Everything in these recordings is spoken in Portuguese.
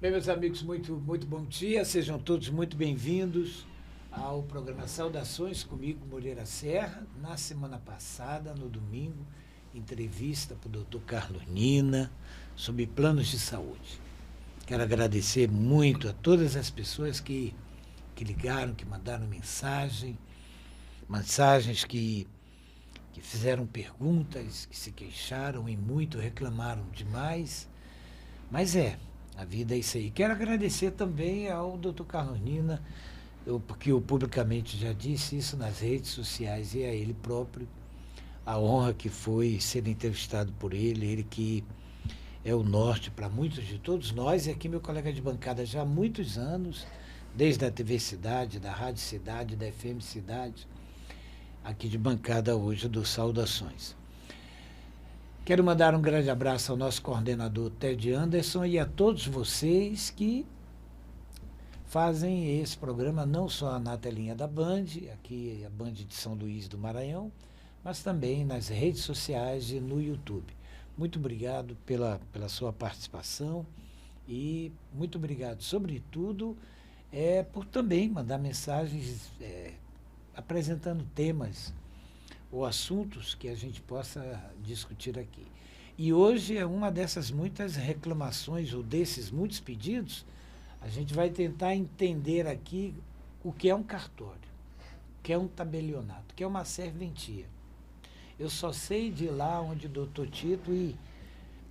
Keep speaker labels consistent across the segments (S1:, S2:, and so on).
S1: Bem, meus amigos, muito bom dia. Sejam todos muito bem-vindos ao programa Saudações comigo, Moreira Serra. Na semana passada, no domingo, entrevista para o doutor Carlos Nina sobre planos de saúde. Quero agradecer muito a todas as pessoas que ligaram, que mandaram mensagens que fizeram perguntas, que se queixaram e muito reclamaram demais. Mas a vida é isso aí. Quero agradecer também ao doutor Carlos Nina, porque eu publicamente já disse isso nas redes sociais, e a ele próprio, a honra que foi ser entrevistado por ele que é o norte para muitos de todos nós, e aqui meu colega de bancada já há muitos anos, desde a TV Cidade, da Rádio Cidade, da FM Cidade, aqui de bancada hoje do Saudações. Quero mandar um grande abraço ao nosso coordenador Ted Anderson e a todos vocês que fazem esse programa, não só na telinha da Band, aqui a Band de São Luís do Maranhão, mas também nas redes sociais e no YouTube. Muito obrigado pela sua participação e muito obrigado, sobretudo, por também mandar mensagens apresentando temas ou assuntos que a gente possa discutir aqui. E hoje é uma dessas muitas reclamações ou desses muitos pedidos, a gente vai tentar entender aqui o que é um cartório, o que é um tabelionato, o que é uma serventia. Eu só sei de ir lá onde o doutor Tito e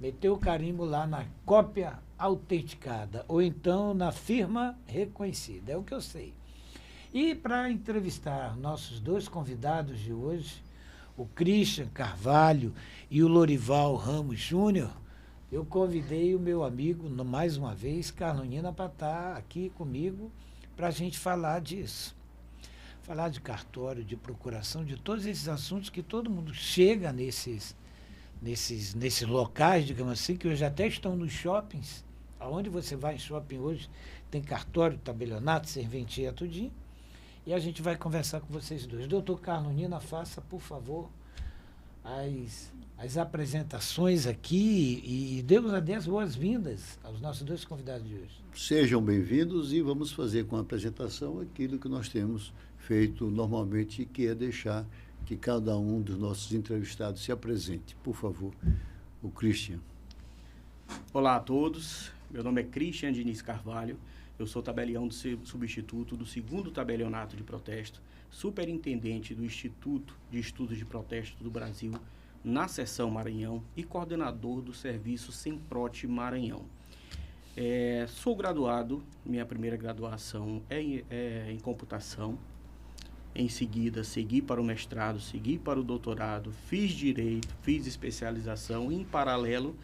S1: meter o carimbo lá na cópia autenticada, ou então na firma reconhecida, é o que eu sei. E para entrevistar nossos dois convidados de hoje, o Christian Carvalho e o Lorival Ramos Júnior, eu convidei o meu amigo, mais uma vez, Carlos Nina, para estar aqui comigo para a gente falar disso. Falar de cartório, de procuração, de todos esses assuntos que todo mundo chega nesses locais, digamos assim, que hoje até estão nos shoppings. Aonde você vai em shopping hoje, tem cartório, tabelionato, serventia, tudinho. E a gente vai conversar com vocês dois. Doutor Carlos Nina, faça, por favor, as apresentações aqui e dê as boas-vindas aos nossos dois convidados de hoje.
S2: Sejam bem-vindos e vamos fazer com a apresentação aquilo que nós temos feito normalmente, que é deixar que cada um dos nossos entrevistados se apresente. Por favor, o Christian.
S3: Olá a todos, meu nome é Christian Diniz Carvalho. Eu sou tabelião do substituto do 2º Tabelionato de Protesto, superintendente do Instituto de Estudos de Protesto do Brasil, na seção Maranhão, e coordenador do serviço Semprote Maranhão. Sou graduado, minha primeira graduação é em computação. Em seguida, segui para o mestrado, segui para o doutorado, fiz direito, fiz especialização e, em paralelo,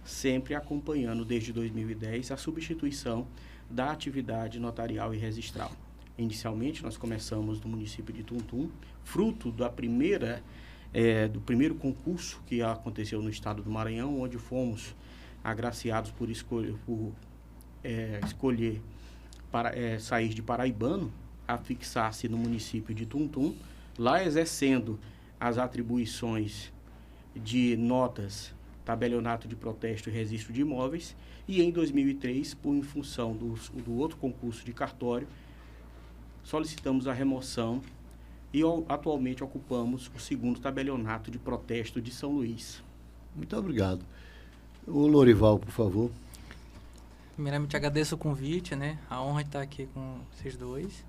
S3: sempre acompanhando desde 2010 a substituição da atividade notarial e registral. Inicialmente, nós começamos no município de Tuntum, fruto do primeiro concurso que aconteceu no estado do Maranhão, onde fomos agraciados por escolher sair de paraibano a fixar-se no município de Tuntum, lá exercendo as atribuições de notas, tabelionato de protesto e registro de imóveis, e em 2003, em função do outro concurso de cartório, solicitamos a remoção e atualmente ocupamos o 2º tabelionato de protesto de São Luís.
S2: Muito obrigado. O Lorival, por favor.
S4: Primeiramente, agradeço o convite, a honra de estar aqui com vocês dois.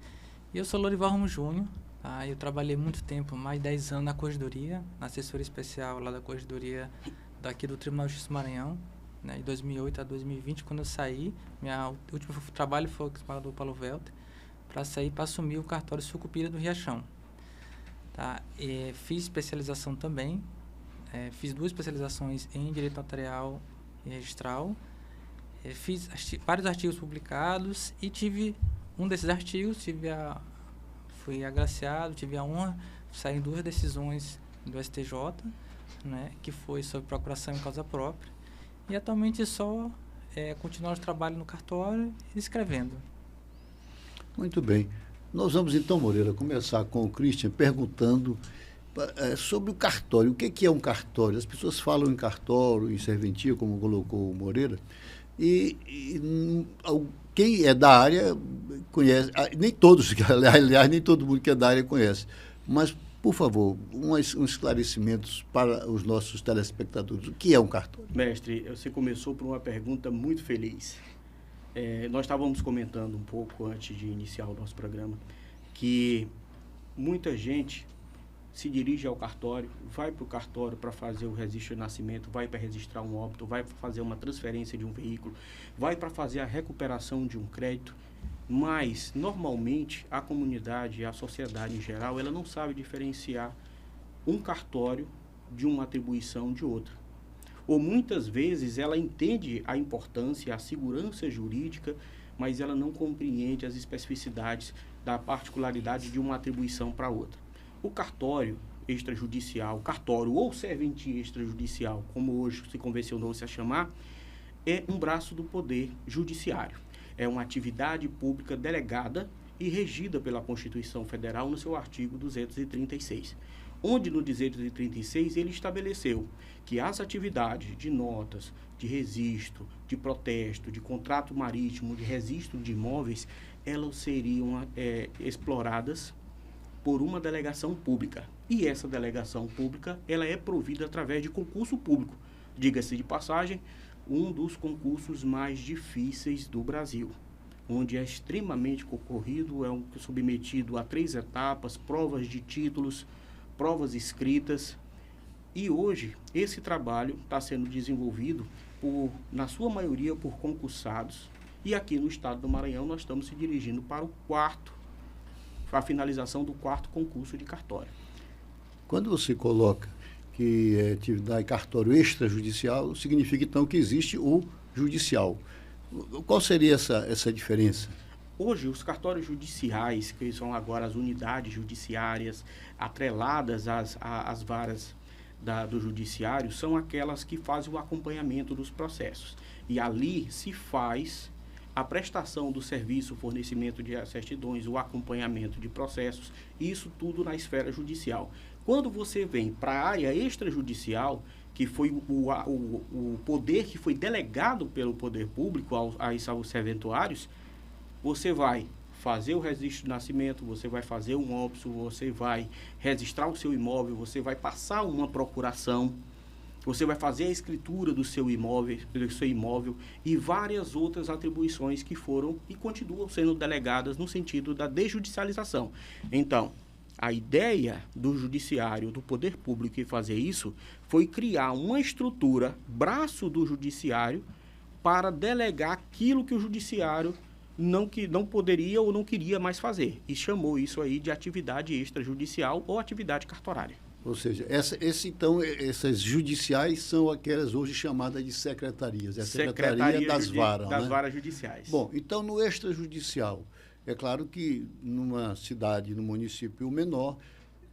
S4: E eu sou Lorival Ramos Júnior, tá? Eu trabalhei muito tempo, mais de 10 anos na corregedoria, na assessoria especial lá da corregedoria daqui do Tribunal de Justiça do Maranhão, de 2008 a 2020, quando eu saí. Meu último trabalho foi o Paulo Velter, para sair para assumir o cartório Sucupira do Riachão. Tá? Fiz especialização também, fiz 2 especializações em Direito Notarial e Registral, fiz vários artigos publicados e tive um desses artigos, fui agraciado, tive a honra de sair em 2 decisões do STJ, que foi sobre procuração em causa própria, e atualmente só continuar o trabalho no cartório e escrevendo.
S2: Muito bem. Nós vamos então, Moreira, começar com o Christian perguntando sobre o cartório. O que é um cartório? As pessoas falam em cartório, em serventia, como colocou o Moreira, Quem é da área conhece, nem todos, aliás, nem todo mundo que é da área conhece, mas, por favor, uns esclarecimentos para os nossos telespectadores. O que é um cartório?
S3: Mestre, você começou por uma pergunta muito feliz. Nós estávamos comentando um pouco antes de iniciar o nosso programa que muita gente se dirige ao cartório, vai para o cartório para fazer o registro de nascimento, vai para registrar um óbito, vai para fazer uma transferência de um veículo, vai para fazer a recuperação de um crédito, mas, normalmente, a comunidade, a sociedade em geral, ela não sabe diferenciar um cartório de uma atribuição de outra. Ou, muitas vezes, ela entende a importância, a segurança jurídica, mas ela não compreende as especificidades da particularidade de uma atribuição para outra. O cartório extrajudicial, cartório ou serventia extrajudicial, como hoje se convencionou-se a chamar, é um braço do poder judiciário. É uma atividade pública delegada e regida pela Constituição Federal no seu artigo 236, onde no 236 ele estabeleceu que as atividades de notas, de registro, de protesto, de contrato marítimo, de registro de imóveis, elas seriam exploradas por uma delegação pública. E essa delegação pública, ela é provida através de concurso público. Diga-se de passagem, um dos concursos mais difíceis do Brasil, onde é extremamente concorrido, submetido a 3 etapas, provas de títulos, provas escritas. E hoje, esse trabalho está sendo desenvolvido, na sua maioria, por concursados. E aqui no estado do Maranhão, nós estamos se dirigindo para a finalização do 4º concurso de cartório.
S2: Quando você coloca que é atividade cartório extrajudicial, significa então que existe o judicial. Qual seria essa diferença?
S3: Hoje, os cartórios judiciais, que são agora as unidades judiciárias atreladas às varas do judiciário, são aquelas que fazem o acompanhamento dos processos. E ali se faz a prestação do serviço, o fornecimento de certidões, o acompanhamento de processos, isso tudo na esfera judicial. Quando você vem para a área extrajudicial, que foi o poder que foi delegado pelo poder público aos serventuários, você vai fazer o registro de nascimento, você vai fazer um óbito, você vai registrar o seu imóvel, você vai passar uma procuração, você vai fazer a escritura do seu imóvel e várias outras atribuições que foram e continuam sendo delegadas no sentido da desjudicialização. Então, a ideia do judiciário, do poder público em fazer isso, foi criar uma estrutura, braço do judiciário, para delegar aquilo que o judiciário não poderia ou não queria mais fazer. E chamou isso aí de atividade extrajudicial ou atividade cartorária.
S2: Ou seja, essas judiciais são aquelas hoje chamadas de secretarias. É a Secretaria das Varas.
S3: Das varas judiciais.
S2: Bom, então no extrajudicial, é claro que numa cidade, num município menor,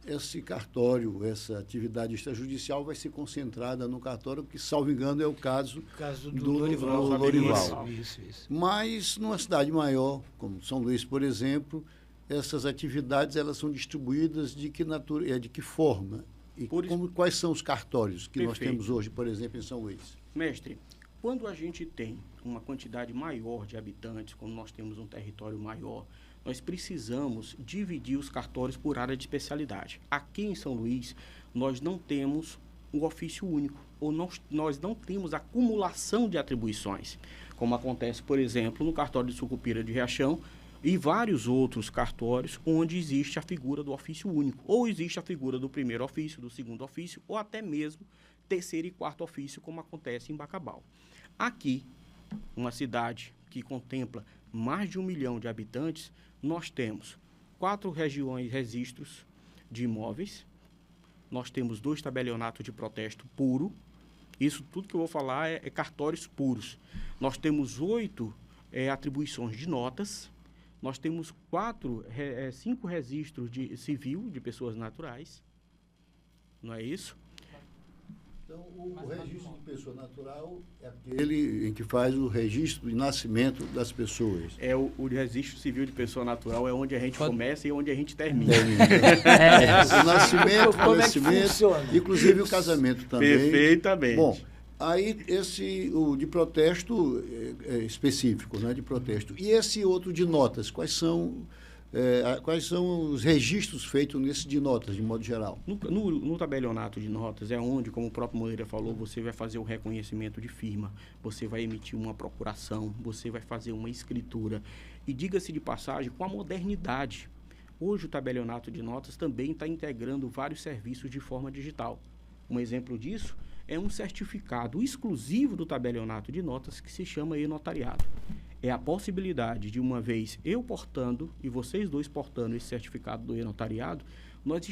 S2: esse cartório, essa atividade extrajudicial vai ser concentrada no cartório, que, salvo engano, é o caso do Lorival.
S1: Isso.
S2: Mas numa cidade maior, como São Luís, por exemplo, essas atividades elas são distribuídas de que forma? E quais são os cartórios que nós temos hoje, por exemplo, em São Luís?
S3: Mestre, quando a gente tem uma quantidade maior de habitantes, quando nós temos um território maior, nós precisamos dividir os cartórios por área de especialidade. Aqui em São Luís, nós não temos um ofício único, ou nós não temos acumulação de atribuições, como acontece, por exemplo, no cartório de Sucupira de Riachão, e vários outros cartórios onde existe a figura do ofício único, ou existe a figura do primeiro ofício, do segundo ofício, ou até mesmo terceiro e quarto ofício, como acontece em Bacabal. Aqui, uma cidade que contempla mais de 1 milhão de habitantes, nós temos 4 registros de imóveis, nós temos 2 tabelionatos de protesto puro, isso tudo que eu vou falar é cartórios puros. Nós temos 8 atribuições de notas, nós temos 5 registros de civil de pessoas naturais, não é isso?
S2: Então, o registro de pessoa natural é aquele em que faz o registro de nascimento das pessoas.
S3: O registro civil de pessoa natural é onde a gente começa e onde a gente termina.
S2: O nascimento, o falecimento, inclusive o casamento também.
S3: Perfeitamente.
S2: Bom, Aí, o de protesto específico, né, de protesto. E esse outro de notas, quais são os registros feitos nesse de notas, de modo geral?
S3: No tabelionato de notas é onde, como o próprio Moreira falou, você vai fazer o reconhecimento de firma, você vai emitir uma procuração, você vai fazer uma escritura. E diga-se de passagem, com a modernidade, hoje o tabelionato de notas também está integrando vários serviços de forma digital. Um exemplo disso é um certificado exclusivo do tabelionato de notas que se chama e-notariado. É a possibilidade de, uma vez eu portando e vocês dois portando esse certificado do e-notariado, nós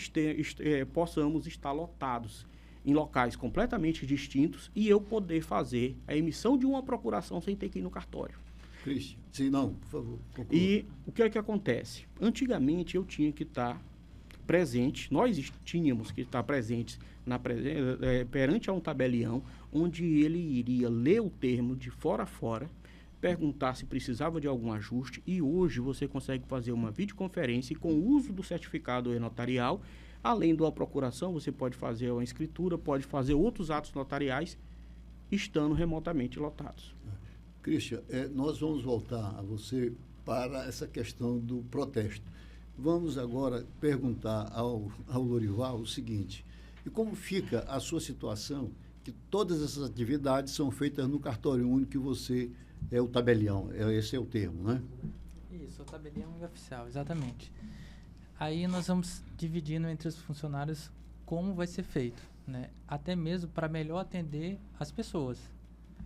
S3: possamos estar lotados em locais completamente distintos e eu poder fazer a emissão de uma procuração sem ter que ir no cartório.
S2: Cristian, sim, não, por favor. Conclua.
S3: E o que é que acontece? Antigamente eu tinha que estar presente, nós tínhamos que estar presentes perante a um tabelião, onde ele iria ler o termo de fora a fora, perguntar se precisava de algum ajuste, e hoje você consegue fazer uma videoconferência e com o uso do certificado notarial, além da procuração, você pode fazer uma escritura, pode fazer outros atos notariais, estando remotamente lotados.
S2: Cristian, nós vamos voltar a você para essa questão do protesto. Vamos agora perguntar ao Lorival o seguinte: e como fica a sua situação, que todas essas atividades são feitas no cartório único, que você é o tabelião, esse é o termo, né?
S4: Isso, o tabelião é oficial, exatamente. Aí nós vamos dividindo entre os funcionários como vai ser feito, né? Até mesmo para melhor atender as pessoas,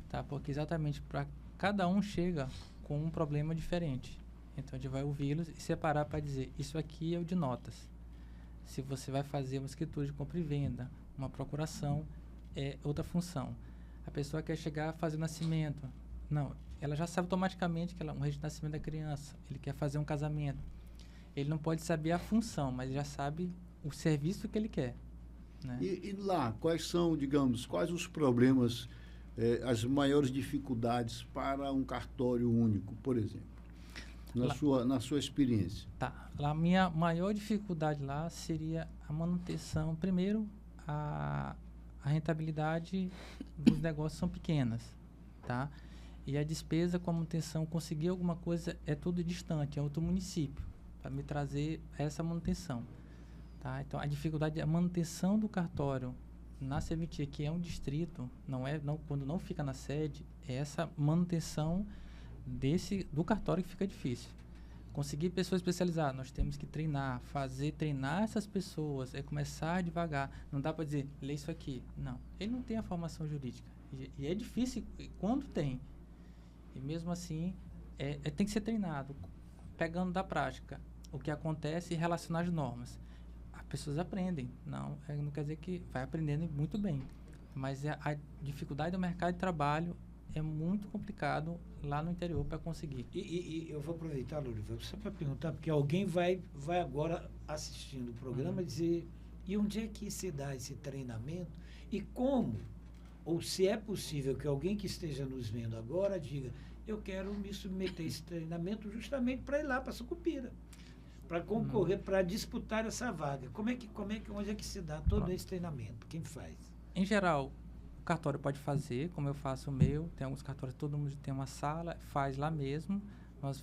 S4: tá? Porque exatamente para cada um chega com um problema diferente. Então a gente vai ouvi-los e separar para dizer, isso aqui é o de notas. Se você vai fazer uma escritura de compra e venda, uma procuração, é outra função. A pessoa quer chegar a fazer nascimento. Não, ela já sabe automaticamente que ela um registro de nascimento da criança. Ele quer fazer um casamento. Ele não pode saber a função, mas já sabe o serviço que ele quer, né?
S2: E lá, quais são, digamos, quais os problemas, as maiores dificuldades para um cartório único, por exemplo, na sua experiência?
S4: Tá. Lá, a minha maior dificuldade lá seria a manutenção. Primeiro, a rentabilidade dos negócios são pequenas, tá? E a despesa com a manutenção, conseguir alguma coisa é tudo distante, é outro município, para me trazer essa manutenção, tá? Então, a dificuldade é a manutenção do cartório na serventia, que é um distrito, quando não fica na sede, é essa manutenção do cartório que fica difícil. Conseguir pessoas especializadas, nós temos que treinar essas pessoas, começar devagar. Não dá para dizer, lê isso aqui. Não, ele não tem a formação jurídica. E é difícil quando tem. E mesmo assim, tem que ser treinado, pegando da prática o que acontece e relacionar as normas. As pessoas aprendem, não quer dizer que vai aprendendo muito bem, mas a dificuldade do mercado de trabalho é muito complicado lá no interior para conseguir.
S1: E eu vou aproveitar, Lorival, só para perguntar, porque alguém vai agora assistindo o programa dizer, e onde é que se dá esse treinamento e como? Ou se é possível que alguém que esteja nos vendo agora diga, eu quero me submeter a esse treinamento justamente para ir lá para Sucupira, para concorrer, para disputar essa vaga. Onde é que se dá todo esse treinamento? Quem faz?
S4: Em geral, o cartório pode fazer, como eu faço o meu. Tem alguns cartórios, todo mundo tem uma sala, faz lá mesmo. Nós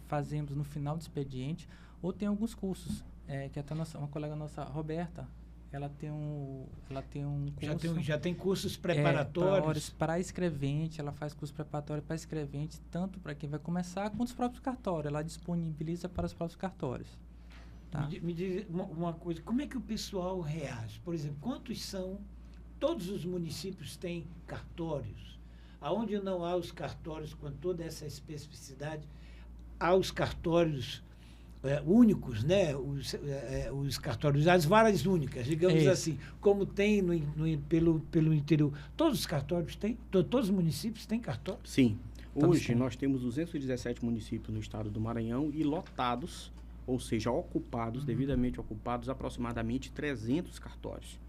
S4: fazemos no final do expediente. Ou tem alguns cursos, que até uma colega nossa, Roberta, ela tem um curso...
S1: Já tem cursos preparatórios?
S4: Para escrevente, ela faz curso preparatório para escrevente, tanto para quem vai começar, quanto os próprios cartórios. Ela disponibiliza para os próprios cartórios. Tá?
S1: Me diz uma coisa, como é que o pessoal reage? Por exemplo, quantos são? Todos os municípios têm cartórios. Aonde não há os cartórios com toda essa especificidade, há os cartórios únicos, né? Os cartórios, as varas únicas, digamos assim, como tem pelo interior. Todos os cartórios têm? Todos os municípios têm cartório?
S3: Sim. Hoje nós temos 217 municípios no estado do Maranhão e lotados, ou seja, ocupados, devidamente ocupados, aproximadamente 300 cartórios.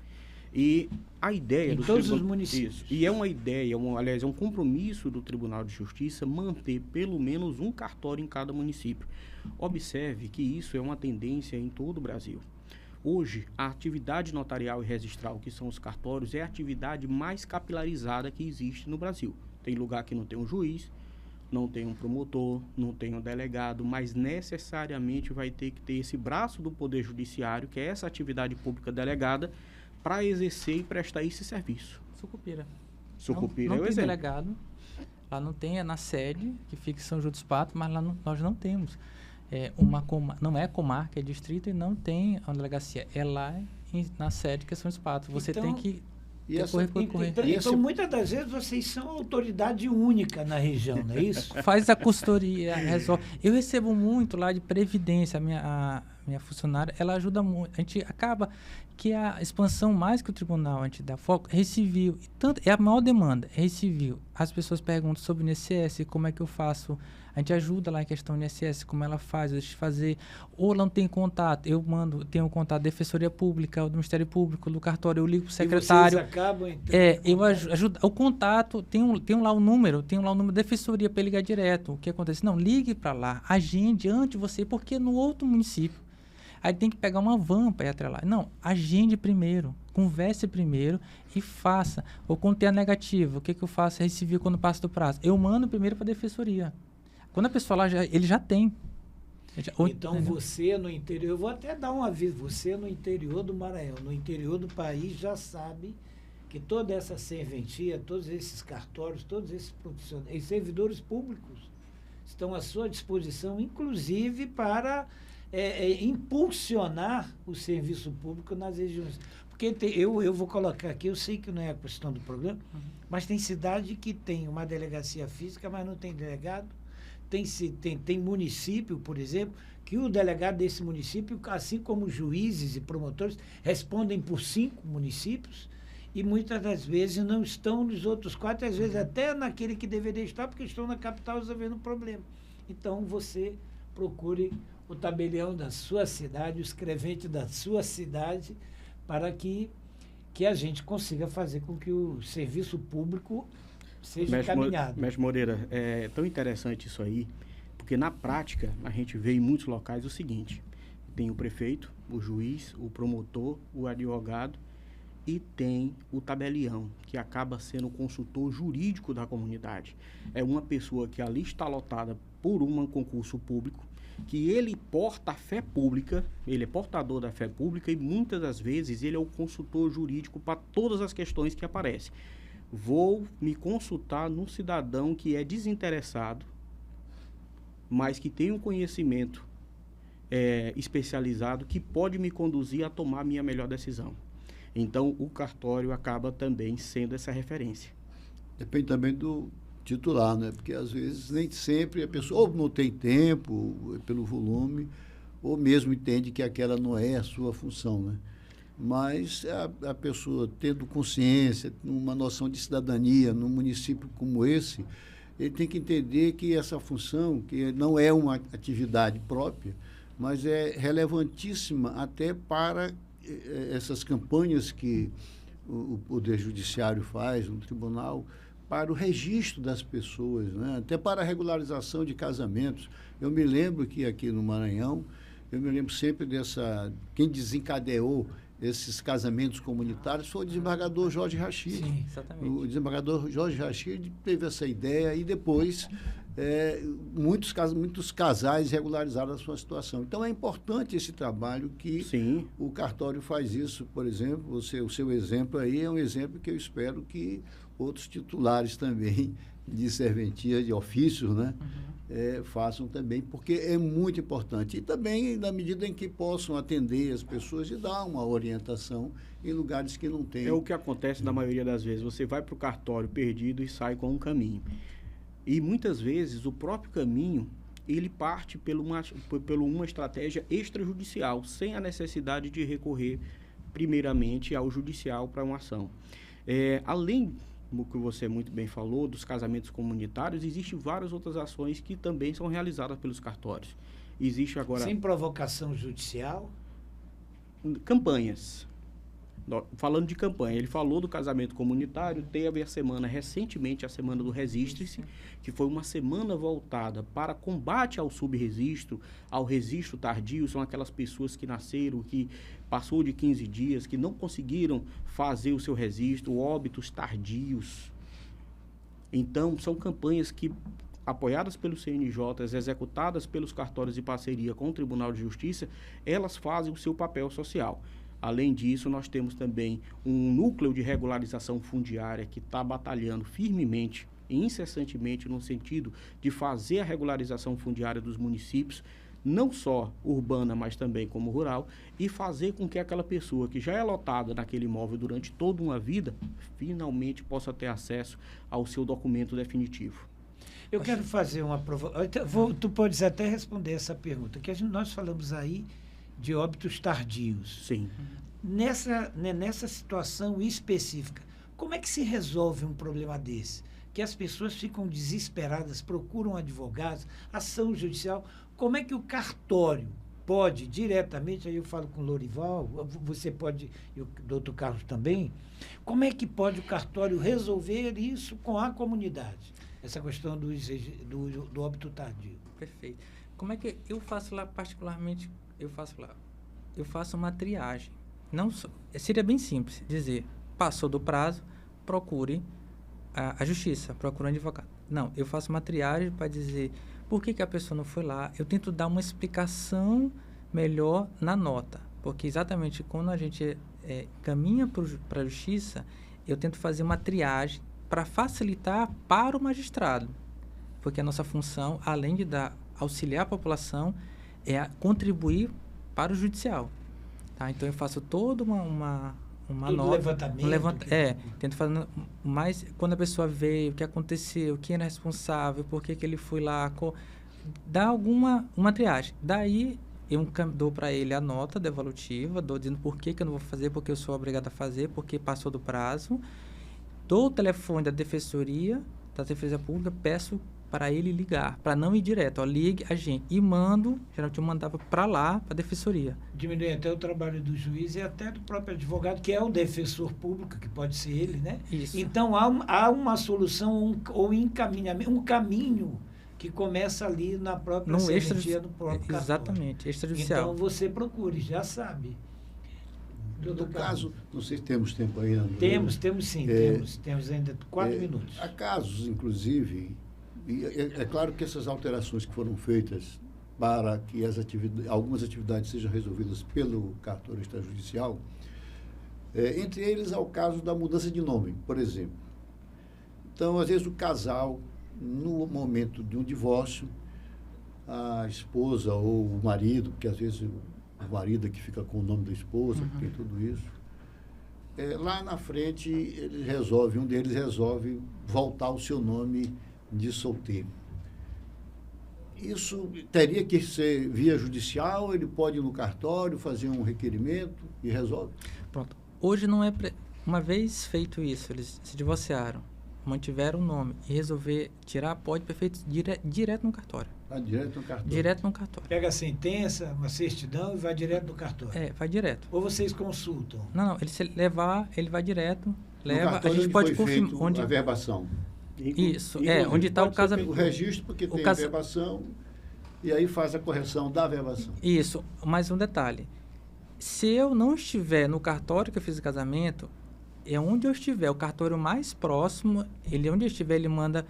S3: E a ideia
S1: do todos os municípios.
S3: Isso, e é uma ideia, aliás, é um compromisso do Tribunal de Justiça manter pelo menos um cartório em cada município. Observe que isso é uma tendência em todo o Brasil. Hoje, a atividade notarial e registral, que são os cartórios, é a atividade mais capilarizada que existe no Brasil. Tem lugar que não tem um juiz, não tem um promotor, não tem um delegado, mas necessariamente vai ter que ter esse braço do Poder Judiciário, que é essa atividade pública delegada, para exercer e prestar esse serviço.
S4: Sucupira.
S3: Sucupira
S4: não
S3: é o
S4: tem
S3: exemplo.
S4: delegado. Lá não tem, é na sede, que fica em São João dos Patos, mas lá nós não temos. Não é comarca, é distrito e não tem uma delegacia. É lá na sede que é São João dos Patos. Você
S1: Então,
S4: tem que correr.
S1: Então, muitas das vezes, vocês são autoridade única na região, não é isso?
S4: Faz a consultoria, resolve. Eu recebo muito lá de previdência, a minha funcionária, ela ajuda muito. A gente acaba que a expansão mais que o tribunal, a gente dá foco, é civil. É a maior demanda, é civil. As pessoas perguntam sobre o INSS, como é que eu faço. A gente ajuda lá em questão do INSS, como ela faz, deixa de fazer. Ou não tem contato, eu tenho um contato da Defensoria Pública, do Ministério Público, do cartório, eu ligo para o secretário.
S1: E vocês acabam, então,
S4: eu ajudo. O contato, tem lá o número da Defensoria para ligar direto. O que acontece? Não, ligue para lá, agende antes de você, porque no outro município. Aí tem que pegar uma van para ir até lá. Não, agende primeiro, converse primeiro e faça. Ou quando tem a negativa, o que eu faço? Receber quando passa do prazo. Eu mando primeiro para a Defensoria. Quando a pessoa lá, ele já tem.
S1: Então, você no interior, eu vou até dar um aviso, você no interior do Maranhão, no interior do país, já sabe que toda essa serventia, todos esses cartórios, todos esses profissionais, e servidores públicos estão à sua disposição, inclusive para impulsionar o serviço público nas regiões. Porque eu vou colocar aqui, eu sei que não é a questão do programa, mas tem cidade que tem uma delegacia física, mas não tem delegado. Tem município, por exemplo, que o delegado desse município, assim como juízes e promotores, respondem por 5 municípios e muitas das vezes não estão nos outros 4, às vezes até naquele que deveria estar, porque estão na capital resolvendo o problema. Então, você procure o tabelião da sua cidade, o escrevente da sua cidade, para que a gente consiga fazer com que o serviço público seja encaminhado.
S3: Mestre Moreira, é tão interessante isso aí, porque na prática a gente vê em muitos locais o seguinte: tem o prefeito, o juiz, o promotor, o advogado e tem o tabelião, que acaba sendo o consultor jurídico da comunidade. É uma pessoa que ali está lotada por um concurso público, que ele porta a fé pública, ele é portador da fé pública e muitas das vezes ele é o consultor jurídico para todas as questões que aparecem. Vou me consultar num cidadão que é desinteressado, mas que tem um conhecimento especializado que pode me conduzir a tomar a minha melhor decisão. Então, o cartório acaba também sendo essa referência.
S2: Depende também do titular, né? Porque às vezes nem sempre a pessoa ou não tem tempo pelo volume, ou mesmo entende que aquela não é a sua função, né? Mas a pessoa tendo consciência, uma noção de cidadania num município como esse, ele tem que entender que essa função, que não é uma atividade própria, mas é relevantíssima até para essas campanhas que o Poder Judiciário faz no tribunal, para o registro das pessoas, né? Até para a regularização de casamentos. Eu me lembro que aqui no Maranhão, eu me lembro sempre quem desencadeou esses casamentos comunitários foi o desembargador Jorge Rachid.
S4: Sim, exatamente.
S2: O desembargador Jorge Rachid teve essa ideia e depois muitos casais regularizaram a sua situação. Então é importante esse trabalho que
S3: Sim.
S2: O cartório faz isso, por exemplo. O seu exemplo aí é um exemplo que eu espero que outros titulares também de serventia, de ofícios, né? Façam também, porque é muito importante. E também na medida em que possam atender as pessoas e dar uma orientação em lugares que não tem.
S3: É o que acontece na maioria das vezes. Você vai para o cartório perdido e sai com um caminho. E muitas vezes o próprio caminho, ele parte por uma estratégia extrajudicial, sem a necessidade de recorrer primeiramente ao judicial para uma ação. Além do que você muito bem falou, dos casamentos comunitários, existem várias outras ações que também são realizadas pelos cartórios. Existe agora...
S1: Sem provocação judicial?
S3: Campanhas. Falando de campanha, ele falou do casamento comunitário, teve recentemente a Semana do Resistre-se, que foi uma semana voltada para combate ao subregistro, ao registro tardio. São aquelas pessoas que nasceram, que passou de 15 dias, que não conseguiram fazer o seu registro, óbitos tardios. Então, são campanhas que, apoiadas pelo CNJ, executadas pelos cartórios de parceria com o Tribunal de Justiça, elas fazem o seu papel social. Além disso, nós temos também um núcleo de regularização fundiária que está batalhando firmemente e incessantemente no sentido de fazer a regularização fundiária dos municípios, não só urbana, mas também como rural, e fazer com que aquela pessoa que já é lotada naquele imóvel durante toda uma vida, finalmente possa ter acesso ao seu documento definitivo.
S1: Eu quero fazer uma provocação. Tu podes até responder essa pergunta, que nós falamos aí de óbitos tardios.
S3: Sim.
S1: Nessa situação específica, como é que se resolve um problema desse? Que as pessoas ficam desesperadas, procuram advogados, ação judicial. Como é que o cartório pode diretamente, aí eu falo com o Lorival, você pode, e o doutor Carlos também, como é que pode o cartório resolver isso com a comunidade? Essa questão do óbito tardio.
S4: Perfeito. Como é que eu faço lá, particularmente, eu faço uma triagem. Não só, seria bem simples dizer, passou do prazo, procure a justiça, procure um advogado. Não, eu faço uma triagem para dizer por que a pessoa não foi lá. Eu tento dar uma explicação melhor na nota, porque exatamente quando a gente caminha para a justiça, eu tento fazer uma triagem para facilitar para o magistrado, porque a nossa função, além de auxiliar a população, é contribuir para o judicial. Tá? Então, eu faço toda uma nota.
S1: Levantamento.
S4: Tento fazer mais quando a pessoa veio, o que aconteceu, quem era responsável, por que ele foi lá, dá uma triagem. Daí, eu dou para ele a nota devolutiva, dizendo por que eu não vou fazer, porque eu sou obrigado a fazer, porque passou do prazo. Dou o telefone da Defensoria Pública, peço para ele ligar, para não ir direto, ligue a gente. E geralmente eu mandava para lá, para a Defensoria.
S1: Diminui até o trabalho do juiz e até do próprio advogado, que é o defensor público, que pode ser ele, né?
S4: Isso.
S1: Então, há uma solução ou encaminhamento, um caminho que começa ali na própria serventia do próprio cartório.
S4: Exatamente, extrajudicial.
S1: Então, você procure, já sabe.
S2: No caso, não sei se temos tempo ainda.
S1: Temos sim, temos ainda 4 minutos.
S2: Há casos, inclusive, e é claro que essas alterações que foram feitas para que algumas atividades sejam resolvidas pelo cartório extrajudicial, entre eles há o caso da mudança de nome, por exemplo. Então, às vezes, o casal, no momento de um divórcio, a esposa ou o marido, porque às vezes o marido é que fica com o nome da esposa, tem tudo isso. Lá na frente, um deles resolve voltar ao seu nome de solteiro. Isso teria que ser via judicial, ele pode ir no cartório, fazer um requerimento e resolve?
S4: Pronto. Hoje não é... Uma vez feito isso, eles se divorciaram, mantiveram o nome e resolver tirar, pode ser feito direto no cartório.
S2: Direto no cartório?
S4: Direto no cartório.
S1: Pega a sentença, uma certidão e vai direto no cartório?
S4: Vai direto.
S1: Ou vocês consultam?
S4: Não, ele vai direto, leva,
S2: a gente pode confirmar a verbação.
S4: Isso, onde está o casamento.
S2: O registro, porque tem a verbação, e aí faz a correção da verbação.
S4: Isso, mais um detalhe. Se eu não estiver no cartório que eu fiz o casamento, onde eu estiver, o cartório mais próximo, onde eu estiver, ele manda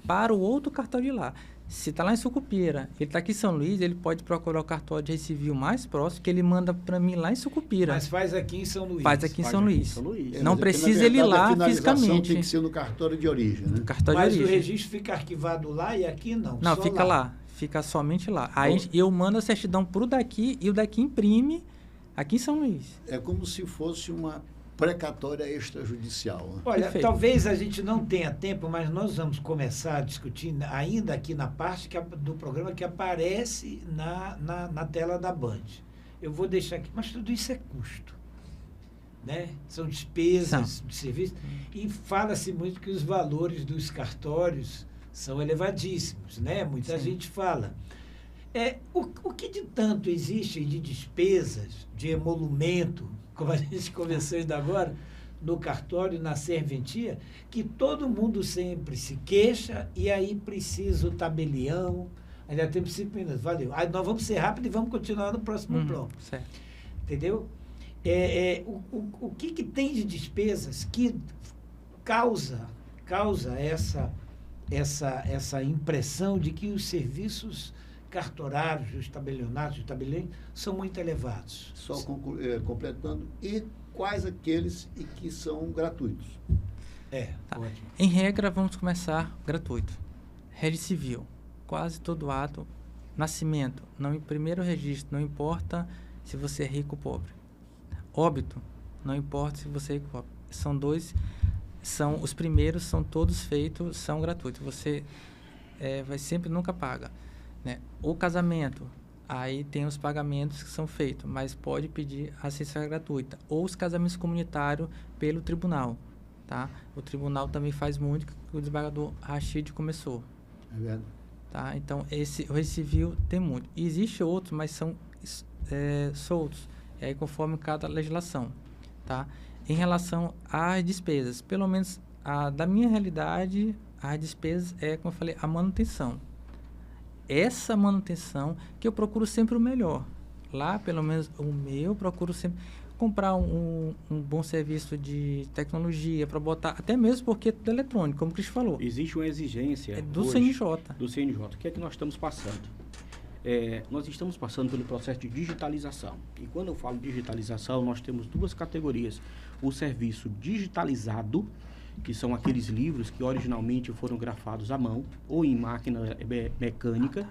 S4: para o outro cartório de lá. Se está lá em Sucupira, ele está aqui em São Luís, ele pode procurar o cartório de civil mais próximo, que ele manda para mim lá em Sucupira.
S1: Mas faz aqui em São Luís.
S4: Faz aqui em São Luís. Não
S2: mas
S4: precisa ele ir lá fisicamente.
S2: Tem que ser no cartório de origem, né?
S1: Mas o registro fica arquivado lá e aqui não?
S4: Não, fica lá. Fica somente lá. Aí eu mando a certidão para o daqui e o daqui imprime aqui em São Luís.
S2: É como se fosse uma precatória extrajudicial. Né?
S1: Olha,
S4: Perfeito.
S1: Talvez a gente não tenha tempo, mas nós vamos começar a discutir ainda aqui na parte do programa que aparece na tela da Band. Eu vou deixar aqui, mas tudo isso é custo. Né? São despesas de serviço. E fala-se muito que os valores dos cartórios são elevadíssimos. Né? Muita gente fala. O que de tanto existe de despesas, de emolumento, como a gente conversou ainda agora, no cartório, na serventia, que todo mundo sempre se queixa e aí precisa o tabelião. Ainda temos 5 minutos, valeu. Aí nós vamos ser rápidos e vamos continuar no próximo bloco.
S4: Certo.
S1: Entendeu? O que tem de despesas que causa essa impressão de que os serviços cartorários, os tabelionatos, os tabeliões, são muito elevados?
S2: Só completando, e quais aqueles e que são gratuitos?
S4: Tá.
S1: Ótimo.
S4: Em regra, vamos começar gratuito. Registro civil, quase todo ato. Nascimento, primeiro registro, não importa se você é rico ou pobre. Óbito, não importa se você é rico ou pobre. Os primeiros, são todos feitos, são gratuitos. Você vai sempre, nunca paga. Né? O casamento, aí tem os pagamentos que são feitos, mas pode pedir assistência gratuita. Ou os casamentos comunitários pelo tribunal. Tá? O tribunal também faz muito, que o desembargador Rachid começou.
S2: É verdade.
S4: Tá? Então, o registro civil tem muito. E existe outros, mas são soltos, conforme cada legislação. Tá? Em relação às despesas, pelo menos da minha realidade, as despesas como eu falei, a manutenção. Essa manutenção que eu procuro sempre o melhor. Lá, pelo menos, eu procuro sempre comprar um bom serviço de tecnologia para botar, até mesmo porque é tudo eletrônico, como o Cristian falou.
S3: Existe uma exigência
S4: do
S3: hoje,
S4: CNJ.
S3: Do CNJ. O que é que nós estamos passando? Nós estamos passando pelo processo de digitalização. E quando eu falo digitalização, nós temos 2 categorias. O serviço digitalizado, que são aqueles livros que originalmente foram grafados à mão ou em máquina mecânica.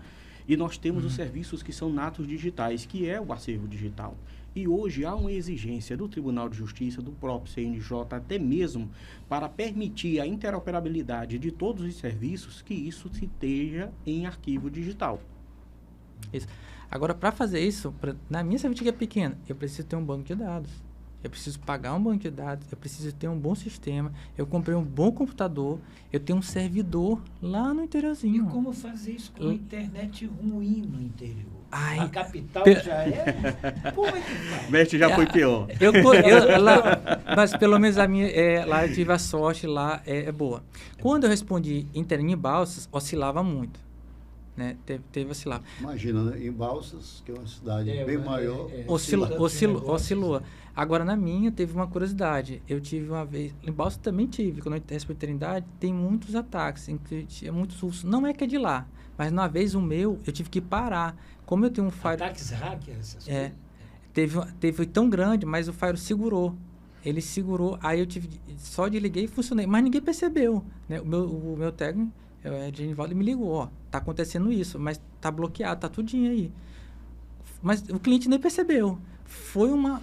S3: E nós temos os serviços que são natos digitais, que é o acervo digital. E hoje há uma exigência do Tribunal de Justiça, do próprio CNJ, até mesmo para permitir a interoperabilidade de todos os serviços, que isso se esteja em arquivo digital.
S4: Isso. Agora, para fazer isso, na minha serventia pequena, eu preciso ter um banco de dados. Eu preciso pagar um banco de dados, eu preciso ter um bom sistema, eu comprei um bom computador, eu tenho um servidor lá no interiorzinho.
S1: E como fazer isso com a internet ruim no interior?
S4: Ai,
S1: a capital já é? Como é que vai?
S3: Mestre já foi pior.
S4: Mas pelo menos a minha, lá eu tive a sorte, lá é boa. Quando eu respondi interno em Balsas, oscilava muito. Né? Teve oscilar.
S2: Imagina, né? Em Balsas, que é uma cidade bem maior.
S4: Oscilou. Agora, na minha, teve uma curiosidade. Eu tive uma vez... Em Balsas também tive. Quando eu respeito Trindade, tem muitos ataques. Tinha muitos ursos. Não é que é de lá. Mas, uma vez, o meu, eu tive que parar. Como eu tenho um Fire...
S1: Ataques hackers, essas coisas?
S4: Teve tão grande, mas o Fire segurou. Ele segurou. Aí, eu tive... Só desliguei e funcionei. Mas ninguém percebeu. Né? O meu técnico... Genivaldo me ligou, tá acontecendo isso, mas tá bloqueado, tá tudinho aí. Mas o cliente nem percebeu. Foi uma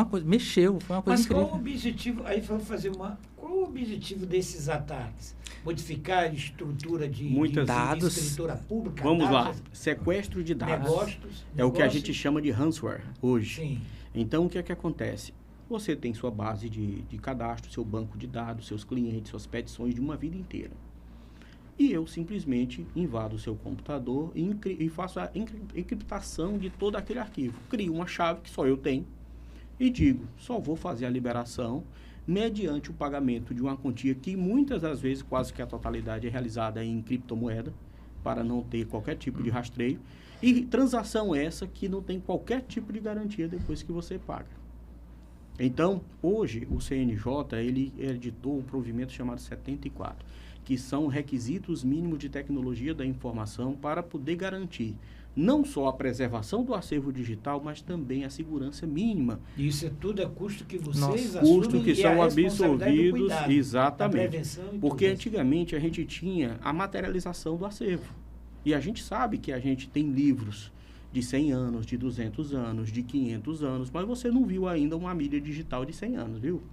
S4: coisa, mexeu, foi uma coisa incrível.
S1: Mas qual o objetivo, aí vamos fazer qual o objetivo desses ataques? Modificar a estrutura de
S4: dados,
S1: escritura pública?
S3: Vamos lá, sequestro de dados. É o que a gente chama de ransomware hoje.
S1: Sim.
S3: Então, o que é que acontece? Você tem sua base de cadastro, seu banco de dados, seus clientes, suas petições de uma vida inteira. E eu simplesmente invado o seu computador e faço a encriptação de todo aquele arquivo. Crio uma chave que só eu tenho e digo, só vou fazer a liberação mediante o pagamento de uma quantia que muitas das vezes, quase que a totalidade, é realizada em criptomoeda, para não ter qualquer tipo de rastreio. E transação essa que não tem qualquer tipo de garantia depois que você paga. Então, hoje, o CNJ, ele editou um provimento chamado 74, que são requisitos mínimos de tecnologia da informação para poder garantir não só a preservação do acervo digital, mas também a segurança mínima.
S1: Isso tudo é custo que vocês assumem,
S3: custos que são absorvidos, exatamente. Porque
S1: tudo.
S3: Antigamente a gente tinha a materialização do acervo. E a gente sabe que a gente tem livros de 100 anos, de 200 anos, de 500 anos, mas você não viu ainda uma mídia digital de 100 anos, viu?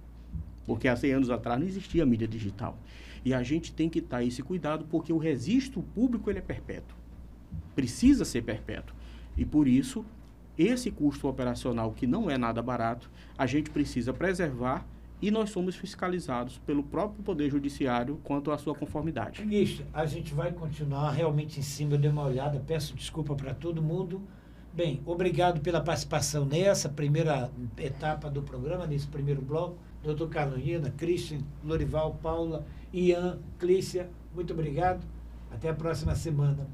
S3: Porque há 100 anos atrás não existia mídia digital. E a gente tem que estar esse cuidado, porque o registro público ele é perpétuo. Precisa ser perpétuo. E por isso, esse custo operacional, que não é nada barato, a gente precisa preservar e nós somos fiscalizados pelo próprio Poder Judiciário quanto à sua conformidade.
S1: Ministro, a gente vai continuar realmente em cima, eu dei uma olhada, peço desculpa para todo mundo, Bem, obrigado pela participação nessa primeira etapa do programa, nesse primeiro bloco. Doutor Carolina, Christian, Lorival, Paula, Ian, Clícia, muito obrigado. Até a próxima semana.